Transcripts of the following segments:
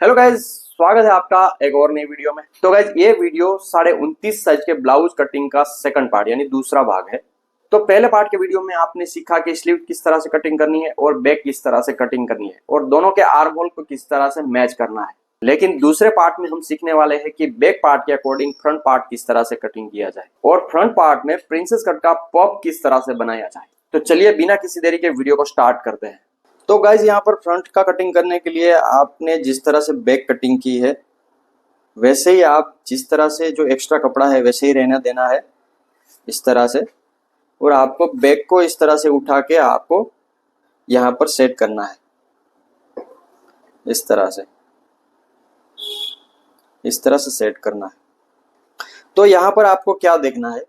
Hello guys, स्वागत है आपका एक और नई वीडियो में। तो गाइज ये वीडियो 29.5 साइज के ब्लाउज कटिंग का सेकंड पार्ट यानी दूसरा भाग है। तो पहले पार्ट के वीडियो में आपने सीखा कि स्लीव किस तरह से कटिंग करनी है और बैक किस तरह से कटिंग करनी है और दोनों के आर्म होल को किस तरह से मैच करना है। लेकिन दूसरे पार्ट में हम सीखने वाले हैं कि बैक पार्ट के अकॉर्डिंग फ्रंट पार्ट किस तरह से कटिंग किया जाए और फ्रंट पार्ट में प्रिंसेस कट का पॉप किस तरह से बनाया जाए। तो चलिए बिना किसी देरी के वीडियो को स्टार्ट करते हैं। तो गाइज यहाँ पर फ्रंट का कटिंग करने के लिए आपने जिस तरह से बैक कटिंग की है वैसे ही आप जिस तरह से जो एक्स्ट्रा कपड़ा है वैसे ही रहना देना है इस तरह से। और आपको बैक को इस तरह से उठा के आपको यहाँ पर सेट करना है इस तरह से सेट करना है। तो यहाँ पर आपको क्या देखना है,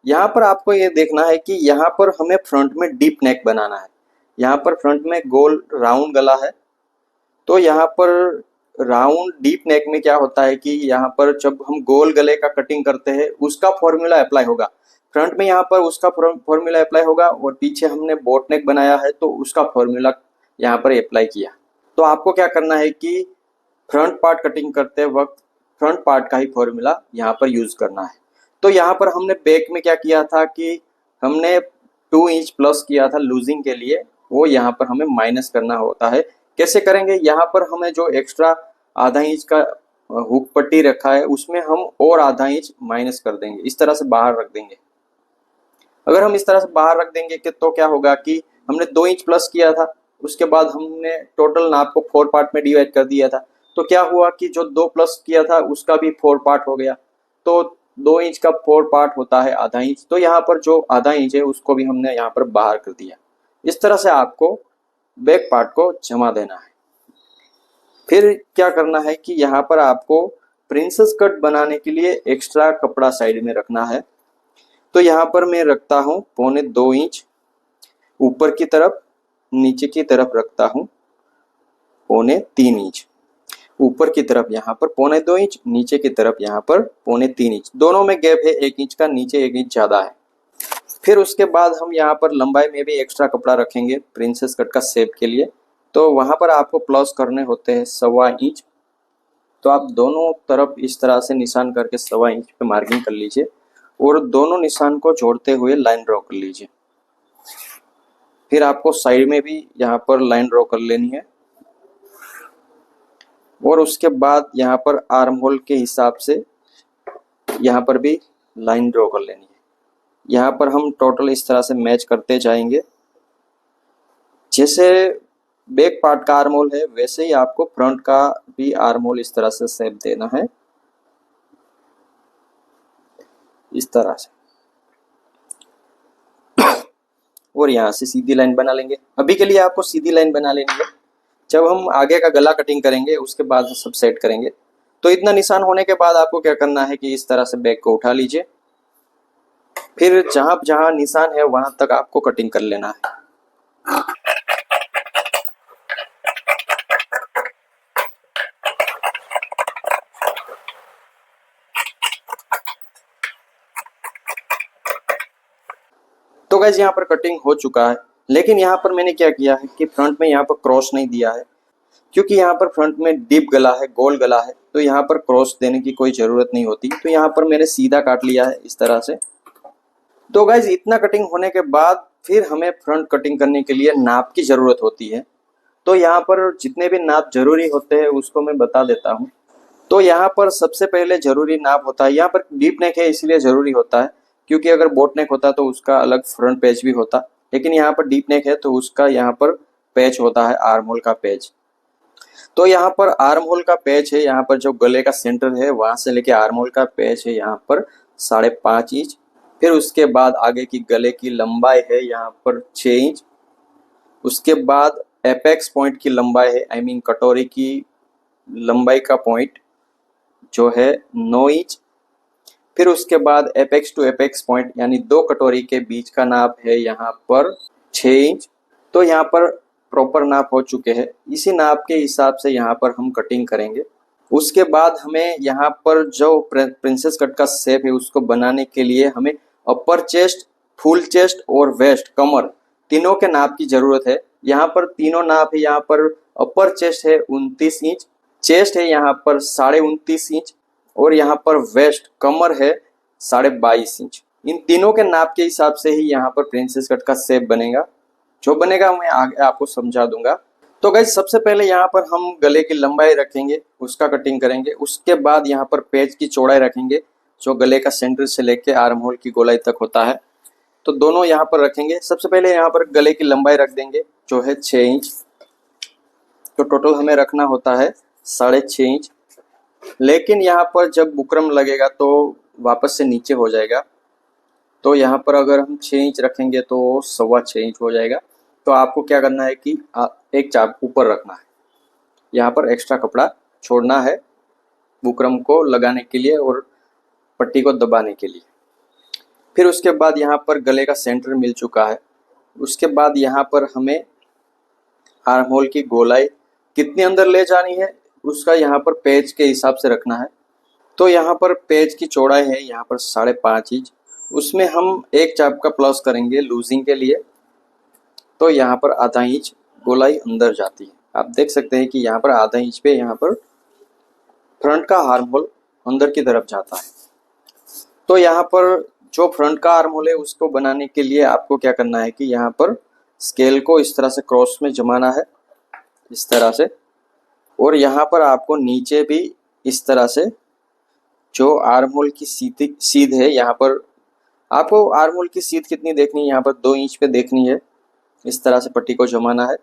यहाँ पर आपको ये देखना है कि यहाँ पर हमें फ्रंट में डीप नेक बनाना है। यहाँ पर फ्रंट में गोल राउंड गला है। तो यहाँ पर राउंड डीप नेक में क्या होता है कि यहाँ पर जब हम गोल गले का कटिंग करते हैं उसका फॉर्मूला अप्लाई होगा फ्रंट में, यहाँ पर उसका फॉर्मूला अप्लाई होगा और पीछे हमने बोट नेक बनाया है तो उसका फॉर्मूला यहाँ पर अप्लाई किया। तो आपको क्या करना है कि फ्रंट पार्ट कटिंग करते वक्त फ्रंट पार्ट का ही फॉर्मूला यहाँ पर यूज करना है। तो यहाँ पर हमने बैक में क्या किया था कि हमने 2 इंच प्लस किया था लूजिंग के लिए, वो यहाँ पर हमें माइनस करना होता है। कैसे करेंगे, यहाँ पर हमें जो एक्स्ट्रा आधा इंच का हुक पट्टी रखा है उसमें हम और आधा इंच माइनस कर देंगे, इस तरह से बाहर रख देंगे। अगर हम इस तरह से बाहर रख देंगे कि तो क्या होगा कि हमने 2 इंच प्लस किया था, उसके बाद हमने टोटल नाप को 4 पार्ट में डिवाइड कर दिया था। तो क्या हुआ कि जो 2 प्लस किया था उसका भी 4 पार्ट हो गया। तो 2 इंच का 4 पार्ट होता है आधा इंच, तो यहाँ पर जो आधा इंच है उसको भी हमने यहाँ पर बाहर कर दिया। इस तरह से आपको बैक पार्ट को जमा देना है। फिर क्या करना है कि यहाँ पर आपको प्रिंसेस कट बनाने के लिए एक्स्ट्रा कपड़ा साइड में रखना है। तो यहाँ पर मैं रखता हूँ 1.25 इंच ऊपर की तरफ, नीचे की तरफ रखता हूँ 3.25 इंच ऊपर की तरफ, यहाँ पर 1.25 इंच नीचे की तरफ यहाँ पर 3.25 इंच, दोनों में गैप है 1 इंच का, नीचे 1 इंच ज्यादा है। फिर उसके बाद हम यहाँ पर लंबाई में भी एक्स्ट्रा कपड़ा रखेंगे प्रिंसेस कट का शेप के लिए। तो वहां पर आपको प्लस करने होते हैं 1.25 इंच। तो आप दोनों तरफ इस तरह से निशान करके 1.25 इंच पे मार्किंग कर लीजिए और दोनों निशान को जोड़ते हुए लाइन ड्रॉ कर लीजिए। फिर आपको साइड में भी यहाँ पर लाइन ड्रॉ कर लेनी है और उसके बाद यहाँ पर आर्म होल के हिसाब से यहाँ पर भी लाइन ड्रॉ कर लेनी है। यहाँ पर हम टोटल इस तरह से मैच करते जाएंगे। जैसे बैक पार्ट का आर्म होल है वैसे ही आपको फ्रंट का भी आर्म होल इस तरह से शेप देना है, इस तरह से। और यहाँ से सीधी लाइन बना लेंगे। अभी के लिए आपको सीधी लाइन बना लेनी है, जब हम आगे का गला कटिंग करेंगे उसके बाद सब सेट करेंगे। तो इतना निशान होने के बाद आपको क्या करना है कि इस तरह से बैक को उठा लीजिए। फिर जहां जहां निशान है वहां तक आपको कटिंग कर लेना है। तो गाइस यहाँ पर कटिंग हो चुका है, लेकिन यहाँ पर मैंने क्या किया है कि फ्रंट में यहाँ पर क्रॉस नहीं दिया है, क्योंकि यहाँ पर फ्रंट में डीप गला है, गोल गला है, तो यहाँ पर क्रॉस देने की कोई जरूरत नहीं होती। तो यहाँ पर मैंने सीधा काट लिया है इस तरह से। तो गाइज इतना कटिंग होने के बाद फिर हमें फ्रंट कटिंग करने के लिए नाप की जरूरत होती है। तो यहाँ पर जितने भी नाप जरूरी होते हैं उसको मैं बता देता हूँ। तो यहाँ पर सबसे पहले जरूरी नाप होता है, यहाँ पर डीप नेक है इसलिए जरूरी होता है, क्योंकि अगर बोट नेक होता तो उसका अलग फ्रंट पेज भी होता, लेकिन यहाँ पर डीप नेक है तो उसका यहाँ पर पेज होता है आर्म होल का पेज। तो यहाँ पर आर्म होल का पेज है, यहाँ पर जो गले का सेंटर है वहां से लेके आर्म होल का पेज है यहाँ पर 5.5 इंच। फिर उसके बाद आगे की गले की लंबाई है यहाँ पर 6 इंच। उसके बाद एपेक्स पॉइंट की लंबाई है, आई मीन कटोरी की लंबाई का पॉइंट जो है 9 इंच। फिर उसके बाद एपेक्स टू एपेक्स पॉइंट यानी 2 कटोरी के बीच का नाप है यहाँ पर 6 इंच। तो यहाँ पर प्रॉपर नाप हो चुके हैं, इसी नाप के हिसाब से यहाँ पर हम कटिंग करेंगे। उसके बाद हमें यहाँ पर जो प्रिंसेस कट का शेप है उसको बनाने के लिए हमें अपर चेस्ट, फुल चेस्ट और वेस्ट, कमर, तीनों के नाप की जरूरत है। यहाँ पर तीनों नाप है, यहाँ पर अपर चेस्ट है 29 इंच, चेस्ट है यहाँ पर 29.5 इंच और यहाँ पर वेस्ट कमर है 22.5 इंच। इन तीनों के नाप के हिसाब से ही यहाँ पर प्रिंसेस कट का शेप बनेगा। जो बनेगा मैं आगे आपको समझा दूंगा। तो गाइस सबसे पहले यहाँ पर हम गले की लंबाई रखेंगे, उसका कटिंग करेंगे। उसके बाद यहाँ पर पेज की चौड़ाई रखेंगे, जो गले का सेंटर से लेके आर्म होल की गोलाई तक होता है। तो दोनों यहाँ पर रखेंगे। सबसे पहले यहाँ पर गले की लंबाई रख देंगे जो है 6 इंच। तो टोटल हमें रखना होता है 6.5 इंच। लेकिन यहाँ पर जब बुकरम लगेगा तो वापस से नीचे हो जाएगा। तो यहाँ पर अगर हम 6 इंच रखेंगे तो 6.25 इंच हो जाएगा। तो आपको क्या करना है कि एक चाप ऊपर रखना है, यहाँ पर एक्स्ट्रा कपड़ा छोड़ना है बुकरम को लगाने के लिए और पट्टी को दबाने के लिए। फिर उसके बाद यहाँ पर गले का सेंटर मिल चुका है। उसके बाद यहाँ पर हमें आर्म होल की गोलाई कितनी अंदर ले जानी है उसका यहाँ पर पेज के हिसाब से रखना है। तो यहाँ पर पेज की चौड़ाई है यहाँ पर 5.5 इंच। उसमें हम एक चाप का प्लस करेंगे लूजिंग के लिए। तो यहाँ पर आधा इंच गोलाई अंदर जाती है। आप देख सकते हैं कि यहाँ पर आधा इंच पे यहाँ पर फ्रंट का आर्म होल अंदर की तरफ जाता है। तो यहाँ पर जो फ्रंट का आर्म होल है उसको बनाने के लिए आपको क्या करना है कि यहाँ पर स्केल को इस तरह से क्रॉस में जमाना है, इस तरह से। और यहाँ पर आपको नीचे भी इस तरह से जो आर्म होल की सीध है, यहाँ पर आपको आर्म होल की सीध कितनी देखनी है, यहाँ पर 2 इंच पे देखनी है। इस तरह से पट्टी को जमाना है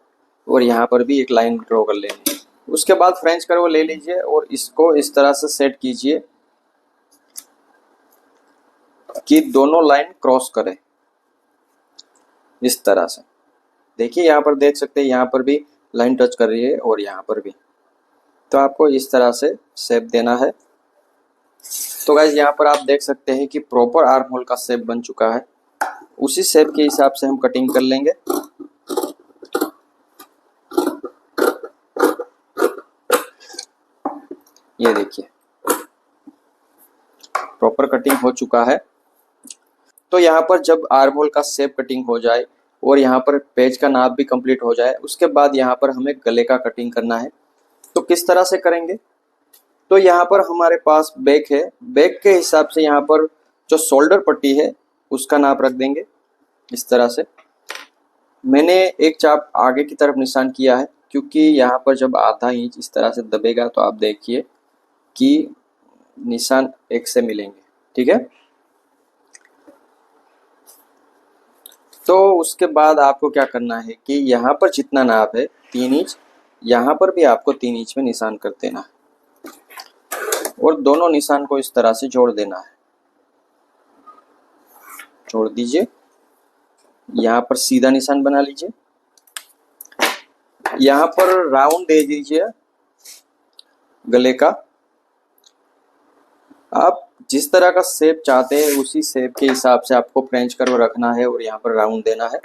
और यहाँ पर भी एक लाइन ड्रॉ कर लेनी है। उसके बाद फ्रेंच कर्व ले लीजिए और इसको इस तरह से सेट कीजिए कि दोनों लाइन क्रॉस करें इस तरह से। देखिए यहाँ पर देख सकते हैं, यहाँ पर भी लाइन टच कर रही है और यहाँ पर भी। तो आपको इस तरह से शेप देना है। तो गाइस यहाँ पर आप देख सकते हैं कि प्रॉपर आर्म होल का शेप बन चुका है। उसी शेप के हिसाब से हम कटिंग कर लेंगे। ये देखिए प्रॉपर कटिंग हो चुका है। तो यहाँ पर जब आर्म होल का शेप कटिंग हो जाए और यहाँ पर पेज का नाप भी कंप्लीट हो जाए, उसके बाद यहाँ पर हमें गले का कटिंग करना है। तो किस तरह से करेंगे? तो यहाँ पर हमारे पास बैक है, बैक के हिसाब से यहाँ पर जो शोल्डर पट्टी है उसका नाप रख देंगे इस तरह से। मैंने एक चाप आगे की तरफ निशान किया है क्योंकि यहाँ पर जब आधा इंच इस तरह से दबेगा तो आप देखिए कि निशान एक से मिलेंगे, ठीक है। तो उसके बाद आपको क्या करना है कि यहाँ पर जितना नाप है 3 इंच, यहाँ पर भी आपको 3 इंच में निशान कर देना है और दोनों निशान को इस तरह से जोड़ देना है। जोड़ दीजिए, यहाँ पर सीधा निशान बना लीजिए, यहाँ पर राउंड दे दीजिए गले का। आप जिस तरह का शेप चाहते हैं उसी शेप के हिसाब से आपको फ्रेंच कर्व रखना है और यहाँ पर राउंड देना है।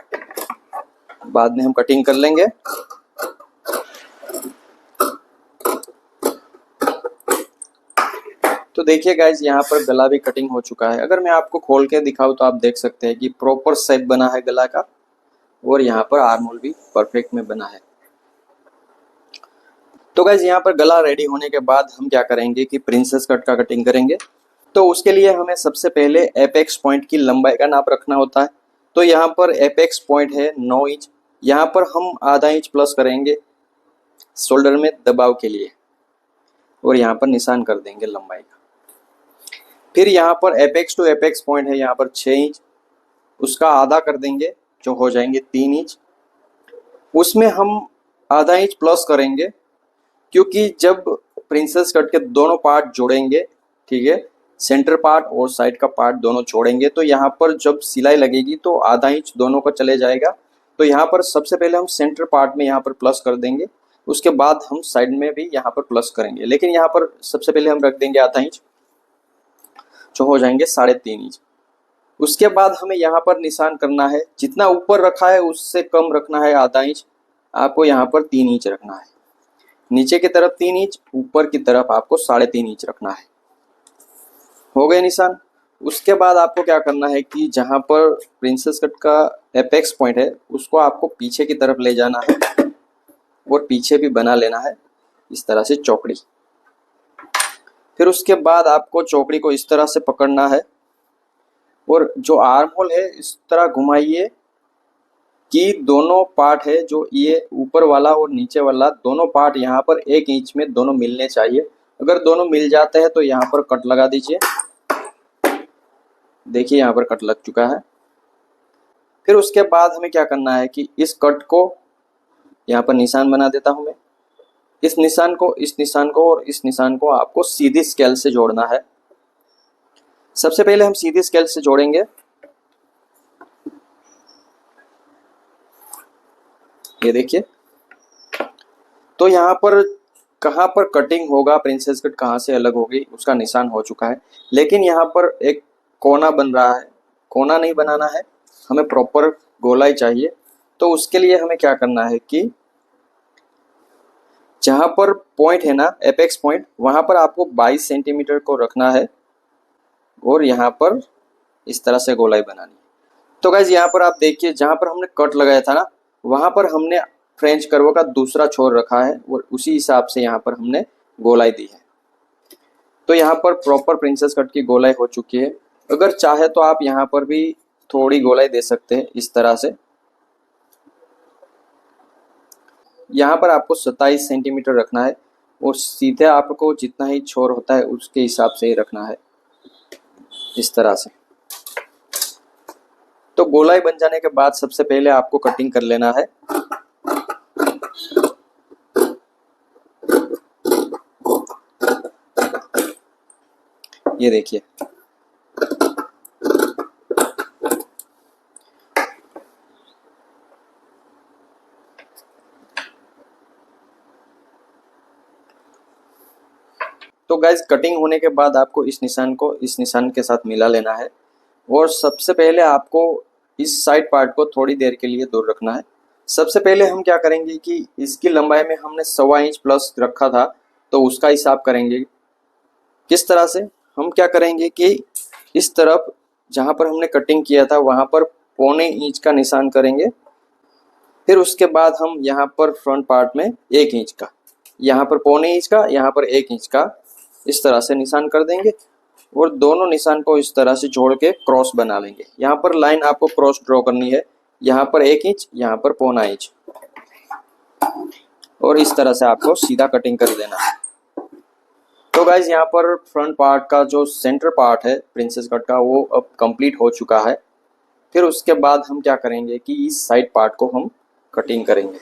बाद में हम कटिंग कर लेंगे। तो देखिए गाइज यहाँ पर गला भी कटिंग हो चुका है। अगर मैं आपको खोल के दिखाऊं तो आप देख सकते हैं कि प्रॉपर शेप बना है गला का और यहाँ पर आर्म होल भी परफेक्ट में बना है। तो गाइज यहाँ पर गला रेडी होने के बाद हम क्या करेंगे कि प्रिंसेस कट का कटिंग करेंगे। तो उसके लिए हमें सबसे पहले एपेक्स पॉइंट की लंबाई का नाप रखना होता है। तो यहाँ पर एपेक्स पॉइंट है 9 इंच, यहाँ पर हम आधा इंच प्लस करेंगे शोल्डर में दबाव के लिए और यहाँ पर निशान कर देंगे लंबाई का। फिर यहाँ पर एपेक्स टू एपेक्स पॉइंट है यहाँ पर 6 इंच, उसका आधा कर देंगे जो हो जाएंगे 3 इंच। उसमें हम आधा इंच प्लस करेंगे क्योंकि जब प्रिंसेस कट के दोनों पार्ट जोड़ेंगे, ठीक है, सेंटर पार्ट और साइड का पार्ट दोनों जोड़ेंगे तो यहाँ पर जब सिलाई लगेगी तो आधा इंच दोनों का चले जाएगा। तो यहाँ पर सबसे पहले हम सेंटर पार्ट में यहाँ पर प्लस कर देंगे, उसके बाद हम साइड में भी यहाँ पर प्लस करेंगे। लेकिन यहाँ पर सबसे पहले हम रख देंगे आधा इंच जो हो जाएंगे 3.5 इंच। उसके बाद हमें यहाँ पर निशान करना है, जितना ऊपर रखा है उससे कम रखना है आधा इंच। आपको यहाँ पर 3 इंच रखना है, नीचे की तरफ 3 इंच, ऊपर की तरफ आपको 3.5 इंच रखना है। हो गए निशान। उसके बाद आपको क्या करना है कि जहाँ पर प्रिंसेस कट का एपेक्स पॉइंट है उसको आपको पीछे की तरफ ले जाना है और पीछे भी बना लेना है इस तरह से चौकड़ी। फिर उसके बाद आपको चौकड़ी को इस तरह से पकड़ना है और जो आर्म होल है इस तरह घुमाइए कि दोनों पार्ट है जो ये ऊपर वाला और नीचे वाला दोनों पार्ट यहाँ पर 1 इंच में दोनों मिलने चाहिए। अगर दोनों मिल जाते हैं तो यहाँ पर कट लगा दीजिए। देखिए यहाँ पर कट लग चुका है। फिर उसके बाद हमें क्या करना है कि इस कट को यहाँ पर निशान बना देता हूँ मैं। इस निशान को, इस निशान को और इस निशान को आपको सीधी स्केल से जोड़ना है। सबसे पहले हम सीधी स्केल से जोड़ेंगे। ये देखिए, तो यहाँ पर कहाँ पर कटिंग होगा, प्रिंसेस कट कहाँ से अलग होगी उसका निशान हो चुका है। लेकिन यहाँ पर एक कोना बन रहा है, कोना नहीं बनाना है, हमें प्रॉपर गोलाई चाहिए। तो उसके लिए हमें क्या करना है कि जहाँ पर पॉइंट है ना, एपेक्स पॉइंट, वहाँ पर आपको 22 सेंटीमीटर को रखना है और यहाँ पर इस तरह से गोलाई बनानी है। तो गाइज यहाँ पर आप देखिए, जहाँ पर हमने कट लगाया था ना, वहाँ पर हमने फ्रेंच कर्व का दूसरा छोर रखा है और उसी हिसाब से यहाँ पर हमने गोलाई दी है। तो यहाँ पर प्रॉपर प्रिंसेस कट की गोलाई हो चुकी है। अगर चाहे तो आप यहाँ पर भी थोड़ी गोलाई दे सकते हैं इस तरह से। यहाँ पर आपको 27 सेंटीमीटर रखना है और सीधे आपको जितना ही छोर होता है उसके हिसाब से ही रखना है इस तरह से। तो गोलाई बन जाने के बाद सबसे पहले आपको कटिंग कर लेना है। ये देखिए, तो गाइज कटिंग होने के बाद आपको इस निशान को इस निशान के साथ मिला लेना है और सबसे पहले आपको इस साइड पार्ट को थोड़ी देर के लिए दूर रखना है। सबसे पहले हम क्या करेंगे कि इसकी लंबाई में हमने 1.25 इंच प्लस रखा था, तो उसका हिसाब करेंगे। किस तरह से हम क्या करेंगे कि इस तरफ जहाँ पर हमने कटिंग किया था वहाँ पर 1.25 इंच का निशान करेंगे। फिर उसके बाद हम यहाँ पर फ्रंट पार्ट में 1 इंच का, यहाँ पर 1.25 इंच का, यहाँ पर 1 इंच का इस तरह से निशान कर देंगे और दोनों निशान को इस तरह से जोड़ के क्रॉस बना लेंगे। यहाँ पर लाइन आपको क्रॉस ड्रॉ करनी है, यहाँ पर 1 इंच, यहाँ पर 1.25 इंच, और इस तरह से आपको सीधा कटिंग कर देना है। तो गाइज यहाँ पर फ्रंट पार्ट का जो सेंटर पार्ट है प्रिंसेस कट का वो अब कंप्लीट हो चुका है। फिर उसके बाद हम क्या करेंगे कि इस साइड पार्ट को हम कटिंग करेंगे।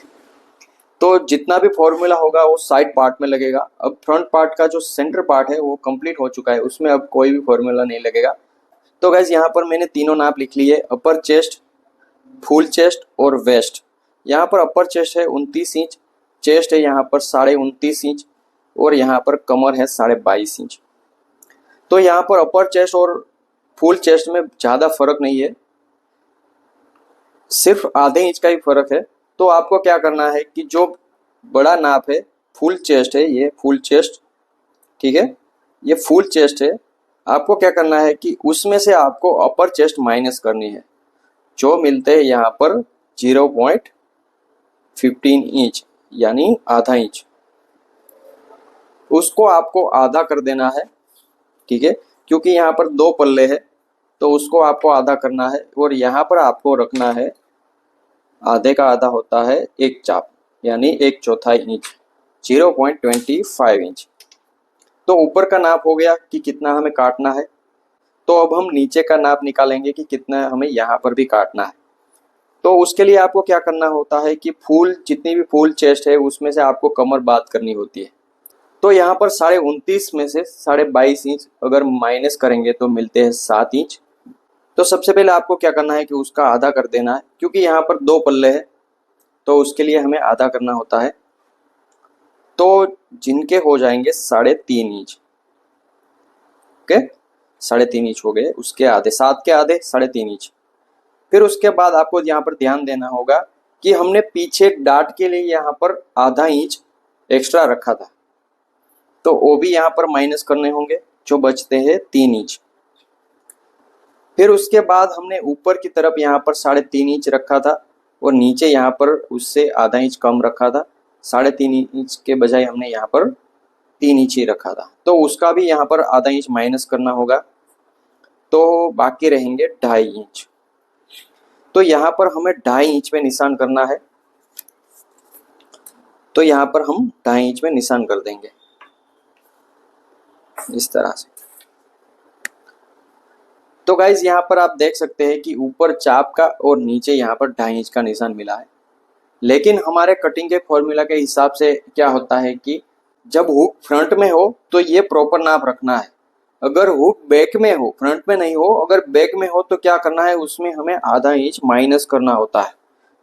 तो जितना भी फॉर्मूला होगा वो साइड पार्ट में लगेगा। अब फ्रंट पार्ट का जो सेंटर पार्ट है वो कंप्लीट हो चुका है, उसमें अब कोई भी फॉर्मूला नहीं लगेगा। तो गाइज यहाँ पर मैंने तीनों नाप लिख लिए, अपर चेस्ट, फुल चेस्ट और वेस्ट। यहाँ पर अपर चेस्ट है 29 इंच, चेस्ट है यहाँ पर 29.5 इंच और यहाँ पर कमर है 22.5 इंच। तो यहाँ पर अपर चेस्ट और फुल चेस्ट में ज़्यादा फर्क नहीं है, सिर्फ आधे इंच का ही फर्क है। तो आपको क्या करना है कि जो बड़ा नाप है फुल चेस्ट है, ये फुल चेस्ट, ठीक है, ये फुल चेस्ट है। आपको क्या करना है कि उसमें से आपको अपर चेस्ट माइनस करनी है, जो मिलते हैं यहाँ पर 0.15 इंच यानी आधा इंच, उसको आपको आधा कर देना है, ठीक है, क्योंकि यहाँ पर 2 पल्ले है तो उसको आपको आधा करना है। और यहाँ पर आपको रखना है, आधे का आधा होता है 1 चाप यानी 1/4 इंच, 0.25 इंच। तो ऊपर का नाप हो गया कि कितना हमें काटना है। तो अब हम नीचे का नाप निकालेंगे कि कितना हमें यहाँ पर भी काटना है। तो उसके लिए आपको क्या करना होता है कि फुल, जितनी भी फुल चेस्ट है उसमें से आपको कमर बात करनी होती है। तो यहाँ पर 29.5 में से 22.5 इंच अगर माइनस करेंगे तो मिलते हैं 7 इंच। तो सबसे पहले आपको क्या करना है कि उसका आधा कर देना है, क्योंकि यहाँ पर 2 पल्ले हैं तो उसके लिए हमें आधा करना होता है। तो जिनके हो जाएंगे 3.5 इंच, ओके, 3.5 इंच हो गए, उसके आधे, 7 के आधे 3.5 इंच। फिर उसके बाद आपको यहाँ पर ध्यान देना होगा कि हमने पीछे डाट के लिए यहाँ पर आधा इंच एक्स्ट्रा रखा था, तो वो भी यहाँ पर माइनस करने होंगे, जो बचते हैं 3 इंच। फिर उसके बाद हमने ऊपर की तरफ यहाँ पर 3.5 इंच रखा था और नीचे यहाँ पर उससे आधा इंच कम रखा था, 3.5 इंच के बजाय हमने यहाँ पर 3 इंच ही रखा था, तो उसका भी यहाँ पर आधा इंच माइनस करना होगा, तो बाकी रहेंगे 2.5 इंच। तो यहाँ पर हमें 2.5 इंच में निशान करना है, तो यहाँ पर हम 2.5 इंच में निशान कर देंगे इस तरह से। तो गाइज यहाँ पर आप देख सकते हैं कि ऊपर चाप का और नीचे यहाँ पर 2.5 इंच का निशान मिला है। लेकिन हमारे कटिंग के फॉर्मूला के हिसाब से क्या होता है कि जब हुक फ्रंट में हो तो ये प्रॉपर नाप रखना है, अगर हुक बैक में हो, फ्रंट में नहीं हो, अगर बैक में हो तो क्या करना है, उसमें हमें आधा इंच माइनस करना होता है।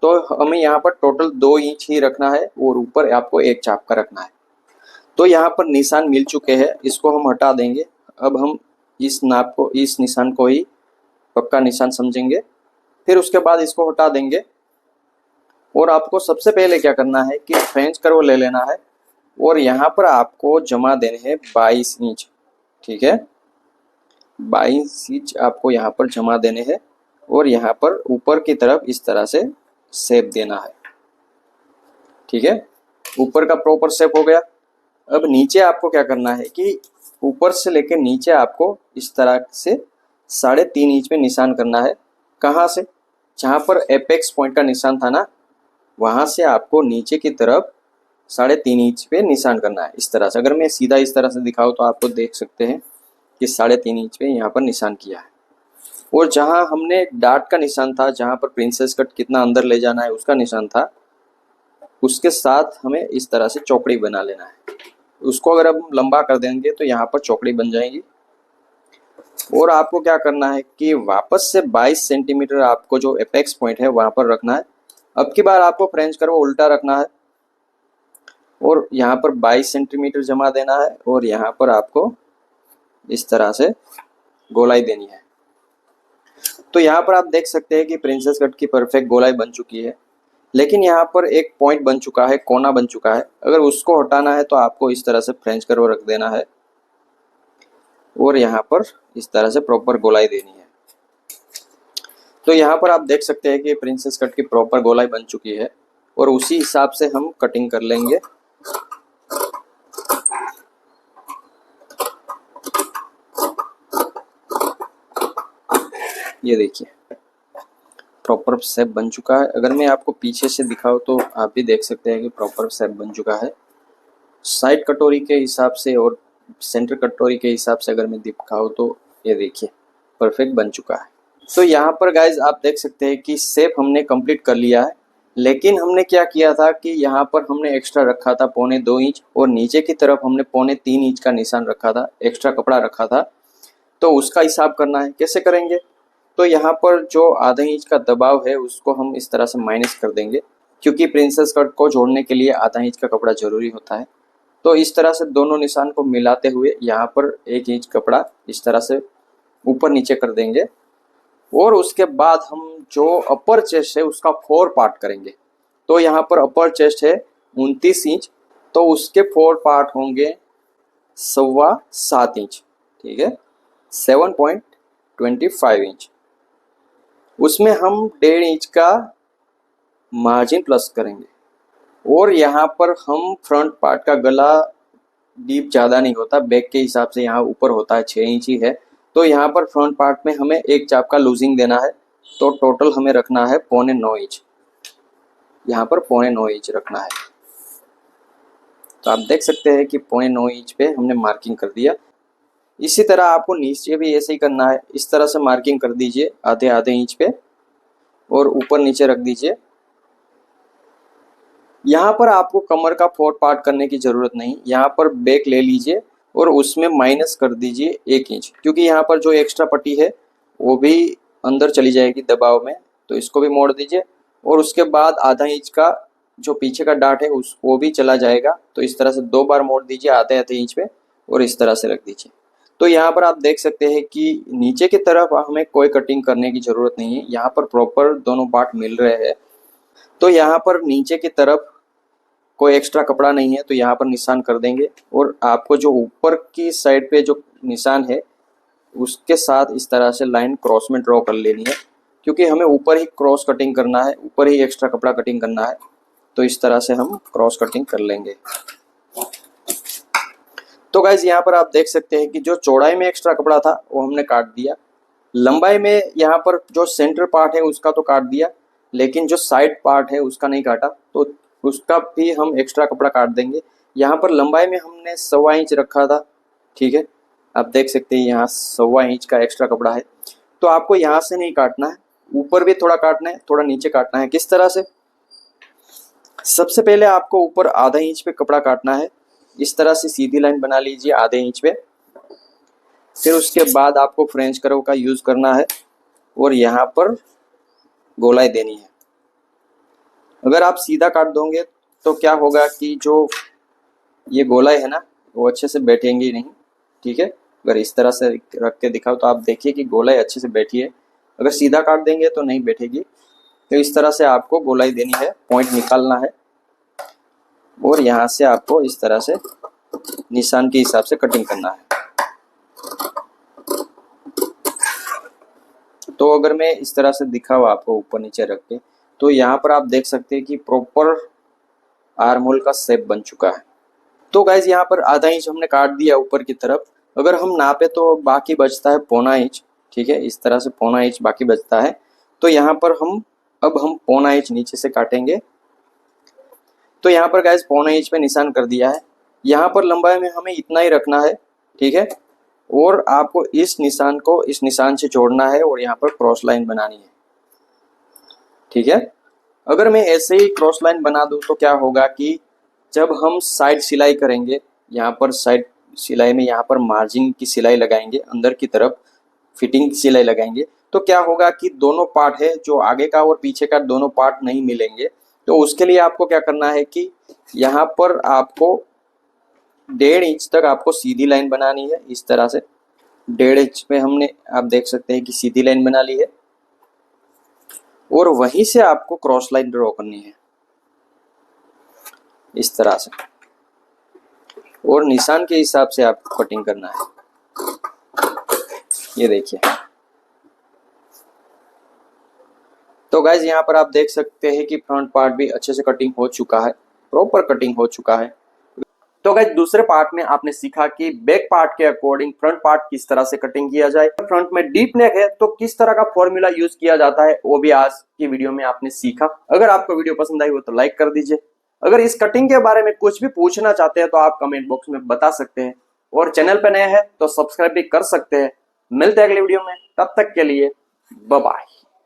तो हमें यहाँ पर टोटल 2 इंच ही रखना है और ऊपर आपको एक चाप का रखना है। तो यहाँ पर निशान मिल चुके हैं, इसको हम हटा देंगे। अब हम इस नाप को, इस निशान को ही पक्का निशान समझेंगे, फिर उसके बाद इसको हटा देंगे। और आपको सबसे पहले क्या करना है कि फ्रेंच कर्व ले लेना है और यहाँ पर आपको जमा देने हैं 22 इंच। ठीक है, 22 इंच आपको यहाँ पर जमा देने हैं और यहाँ पर ऊपर की तरफ इस तरह से शेप देना है। ठीक है, ऊपर का प्रॉपर शेप हो गया। अब नीचे आपको क्या करना है कि ऊपर से लेकर नीचे आपको इस तरह से 3.5 इंच में निशान करना है। कहाँ से? जहाँ पर एपेक्स पॉइंट का निशान था ना, वहाँ से आपको नीचे की तरफ 3.5 इंच पे निशान करना है इस तरह से। अगर मैं सीधा इस तरह से दिखाऊँ तो आपको देख सकते हैं कि 3.5 इंच पे यहाँ पर निशान किया है। और जहाँ हमने डार्ट का निशान था, जहाँ पर प्रिंसेस कट कितना अंदर ले जाना है उसका निशान था, उसके साथ हमें इस तरह से चौकड़ी बना लेना है। उसको अगर हम लंबा कर देंगे तो यहाँ पर चौकड़ी बन जाएगी। और आपको क्या करना है कि वापस से 22 सेंटीमीटर आपको जो एपेक्स पॉइंट है वहाँ पर रखना है। अब की बार आपको फ्रेंच कर्व उल्टा रखना है और यहाँ पर 22 सेंटीमीटर जमा देना है और यहाँ पर आपको इस तरह से गोलाई देनी है। तो यहाँ पर आप देख सकते हैं कि प्रिंसेस कट की परफेक्ट गोलाई बन चुकी है। लेकिन यहाँ पर एक पॉइंट बन चुका है, कोना बन चुका है। अगर उसको हटाना है तो आपको इस तरह से फ्रेंच कर्व रख देना है और यहाँ पर इस तरह से प्रॉपर गोलाई देनी है। तो यहाँ पर आप देख सकते हैं कि प्रिंसेस कट की प्रॉपर गोलाई बन चुकी है और उसी हिसाब से हम कटिंग कर लेंगे। ये देखिए प्रॉपर शेप बन चुका है। अगर मैं आपको पीछे से दिखाऊं तो आप भी देख सकते हैं कि प्रॉपर शेप बन चुका है। साइड कटोरी के हिसाब से और सेंटर कटोरी के हिसाब से अगर मैं दिखाऊं तो ये देखिए परफेक्ट बन चुका है। तो यहाँ पर गाइज आप देख सकते हैं कि शेप हमने कंप्लीट कर लिया है। लेकिन हमने क्या किया था कि यहाँ पर हमने एक्स्ट्रा रखा था 2.25 इंच और नीचे की तरफ हमने 3.25 इंच का निशान रखा था, एक्स्ट्रा कपड़ा रखा था। तो उसका हिसाब करना है, कैसे करेंगे? तो यहाँ पर जो आधा इंच का दबाव है उसको हम इस तरह से माइनस कर देंगे, क्योंकि प्रिंसेस कट को जोड़ने के लिए आधा इंच का कपड़ा जरूरी होता है। तो इस तरह से दोनों निशान को मिलाते हुए यहाँ पर 1 इंच कपड़ा इस तरह से ऊपर नीचे कर देंगे और उसके बाद हम जो अपर चेस्ट है उसका 4 पार्ट करेंगे। तो यहाँ पर अपर चेस्ट है 29 इंच, तो उसके 4 पार्ट होंगे 7.25 इंच। ठीक है, 7.25 इंच। उसमें हम 1.5 इंच का मार्जिन प्लस करेंगे और यहाँ पर हम फ्रंट पार्ट का गला डीप ज़्यादा नहीं होता, बैक के हिसाब से यहाँ ऊपर होता है 6 इंच ही है। तो यहाँ पर फ्रंट पार्ट में हमें एक चाप का लूजिंग देना है, तो टोटल हमें रखना है 9.25 इंच। यहाँ पर 9.25 इंच रखना है। तो आप देख सकते हैं कि 9.25 इंच पे हमने मार्किंग कर दिया। इसी तरह आपको नीचे भी ऐसे ही करना है, इस तरह से मार्किंग कर दीजिए आधे आधे इंच पे और ऊपर नीचे रख दीजिए। यहाँ पर आपको कमर का 4 पार्ट करने की ज़रूरत नहीं, यहाँ पर बैक ले लीजिए और उसमें माइनस कर दीजिए 1 इंच, क्योंकि यहाँ पर जो एक्स्ट्रा पट्टी है वो भी अंदर चली जाएगी दबाव में, तो इसको भी मोड़ दीजिए। और उसके बाद आधा इंच का जो पीछे का डाट है वो भी चला जाएगा। तो इस तरह से 2 बार मोड़ दीजिए आधे आधे इंच पे और इस तरह से रख दीजिए। तो यहाँ पर आप देख सकते हैं कि नीचे की तरफ हमें कोई कटिंग करने की ज़रूरत नहीं है, यहाँ पर प्रॉपर दोनों पार्ट मिल रहे हैं। तो यहाँ पर नीचे की तरफ कोई एक्स्ट्रा कपड़ा नहीं है, तो यहाँ पर निशान कर देंगे और आपको जो ऊपर की साइड पे जो निशान है उसके साथ इस तरह से लाइन क्रॉस में ड्रॉ कर लेनी है, क्योंकि हमें ऊपर ही क्रॉस कटिंग करना है, ऊपर ही एक्स्ट्रा कपड़ा कटिंग करना है। तो इस तरह से हम क्रॉस कटिंग कर लेंगे। तो गाइज यहाँ पर आप देख सकते हैं कि जो चौड़ाई में एक्स्ट्रा कपड़ा था वो हमने काट दिया, लंबाई में यहाँ पर जो सेंटर पार्ट है उसका तो काट दिया, लेकिन जो साइड पार्ट है उसका नहीं काटा, तो उसका भी हम एक्स्ट्रा कपड़ा काट देंगे। यहाँ पर लंबाई में हमने 1.25 इंच रखा था, ठीक है, आप देख सकते हैं यहाँ 1.25 इंच का एक्स्ट्रा कपड़ा है। तो आपको यहाँ से नहीं काटना है, ऊपर भी थोड़ा काटना है, थोड़ा नीचे काटना है। किस तरह से? सबसे पहले आपको ऊपर आधा इंच पे कपड़ा काटना है, इस तरह से सीधी लाइन बना लीजिए आधे इंच पे। फिर उसके बाद आपको फ्रेंच कर्व का यूज करना है और यहाँ पर गोलाई देनी है। अगर आप सीधा काट दोगे तो क्या होगा कि जो ये गोलाई है ना वो अच्छे से बैठेंगी नहीं, ठीक है। अगर इस तरह से रख के दिखाओ तो आप देखिए कि गोलाई अच्छे से बैठी है, अगर सीधा काट देंगे तो नहीं बैठेगी। तो इस तरह से आपको गोलाई देनी है, पॉइंट निकालना है और यहाँ से आपको इस तरह से निशान के हिसाब से कटिंग करना है। तो अगर मैं इस तरह से दिखाऊँ आपको ऊपर नीचे रख के, तो यहाँ पर आप देख सकते हैं कि प्रॉपर आर्म होल का शेप बन चुका है। तो गाइज यहाँ पर आधा इंच हमने काट दिया ऊपर की तरफ, अगर हम नापे तो बाकी बचता है 1.25 इंच, ठीक है, इस तरह से 1.25 इंच बाकी बचता है। तो यहाँ पर हम 1.25 इंच नीचे से काटेंगे। तो यहाँ पर गाइज 1.25 इंच पे निशान कर दिया है। यहाँ पर लंबाई में हमें इतना ही रखना है, ठीक है, और आपको इस निशान को इस निशान से जोड़ना है और यहाँ पर क्रॉस लाइन बनानी है, ठीक है। अगर मैं ऐसे ही क्रॉस लाइन बना दूं तो क्या होगा कि जब हम साइड सिलाई करेंगे, यहाँ पर साइड सिलाई में यहाँ पर मार्जिन की सिलाई लगाएंगे, अंदर की तरफ फिटिंग की सिलाई लगाएंगे, तो क्या होगा कि दोनों पार्ट है जो आगे का और पीछे का दोनों पार्ट नहीं मिलेंगे। तो उसके लिए आपको क्या करना है कि यहाँ पर आपको 1.5 इंच तक आपको सीधी लाइन बनानी है, इस तरह से 1.5 इंच पे हमने आप देख सकते हैं कि सीधी लाइन बना ली है और वहीं से आपको क्रॉस लाइन ड्रॉ करनी है इस तरह से, और निशान के हिसाब से आपको कटिंग करना है। ये देखिए। तो गाइज यहाँ पर आप देख सकते हैं कि फ्रंट पार्ट भी अच्छे से कटिंग हो चुका है, प्रॉपर कटिंग हो चुका है। तो गाइज दूसरे पार्ट में आपने सीखा कि बैक पार्ट के अकॉर्डिंग फ्रंट पार्ट किस तरह से कटिंग किया जाए। फ्रंट में डीप नेक है तो किस तरह का फॉर्मूला यूज किया जाता है वो भी आज की वीडियो में आपने सीखा। अगर आपको वीडियो पसंद आई हो तो लाइक कर दीजिए। अगर इस कटिंग के बारे में कुछ भी पूछना चाहते हैं तो आप कमेंट बॉक्स में बता सकते हैं, और चैनल पे नए हैं तो सब्सक्राइब भी कर सकते हैं। मिलते हैं अगले वीडियो में, तब तक के लिए बाय बाय।